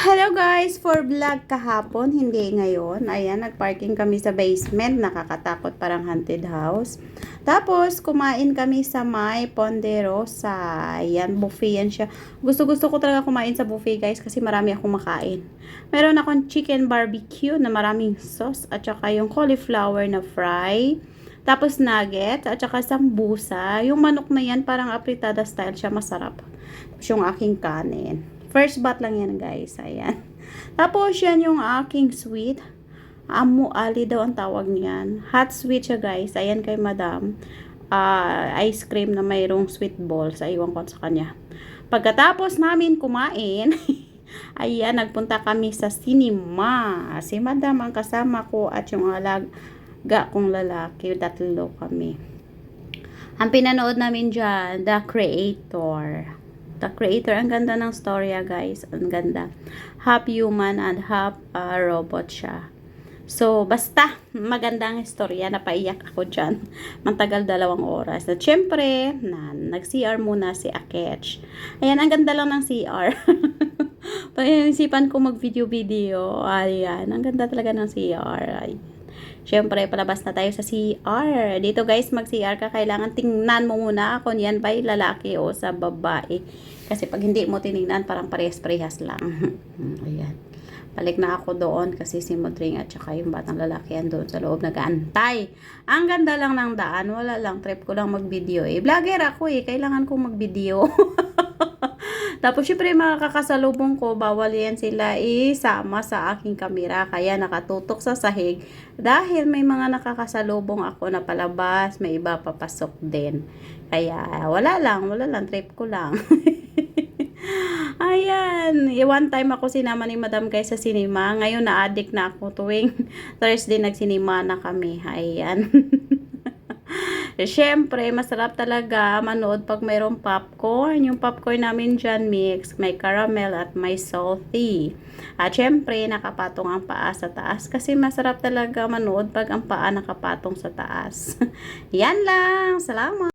Hello guys! For vlog kahapon, hindi ngayon. Ayan, nagparking kami sa basement. Nakakatakot, parang haunted house. Tapos, kumain kami sa may Ponderosa. Ayan, buffet yan siya. Gusto ko talaga kumain sa buffet guys kasi marami akong makain. Meron akong chicken barbecue na maraming sauce at saka yung cauliflower na fry. Tapos nuggets at saka sambusa. Yung manok na yan parang apritada style siya, masarap. Tapos yung aking kanin. First bat lang yan guys. Ayan. Tapos yan yung aking sweet. Amu ali daw ang tawag niyan. Hot sweet siya guys. Ayan kay madam. Ice cream na mayroong sweet balls. Iwan ko sa kanya. Pagkatapos namin kumain, ayan, nagpunta kami sa cinema. Si madam ang kasama ko at yung alaga kong lalaki. Tatlo kami. Ang pinanood namin dyan, The Creator. The Creator, ang ganda ng storya guys, ang ganda. Half human and half robot siya. So, basta, magandang istorya, napaiyak ako dyan. Mantagal 2 oras. At syempre, nag-CR muna si Akech. Ayan, ang ganda lang ng CR. Pag-isipan ko mag-video-video, ayan, ang ganda talaga ng CR. Ayan. Syempre, palabas na tayo sa CR. Dito guys, mag-CR ka, kailangan tingnan mo muna kung yan ba'y lalaki o sa babae. Kasi pag hindi mo tinignan, parang parehas-parehas lang. Ayan. Balik na ako doon kasi si Modring at saka yung batang lalaki yan doon sa loob nag-aantay. Ang ganda lang ng daan. Wala lang, trip ko lang mag-video eh. Vlogger ako eh, kailangan kong mag-video. Tapos, syempre, mga kakasalubong ko, bawal yan sila isama sa aking kamera. Kaya, nakatutok sa sahig. Dahil may mga nakakasalubong ako na palabas, may iba papasok din. Kaya, wala lang, trip ko lang. Ayan, one time ako sinama ni Madam guys sa cinema. Ngayon, na-addict na ako tuwing Thursday nagsinema na kami. Ayan. Siyempre, masarap talaga manood pag mayroong popcorn. Yung popcorn namin dyan mix, may caramel at may salty. At siyempre, nakapatong ang paa sa taas kasi masarap talaga manood pag ang paa nakapatong sa taas. Yan lang. Salamat!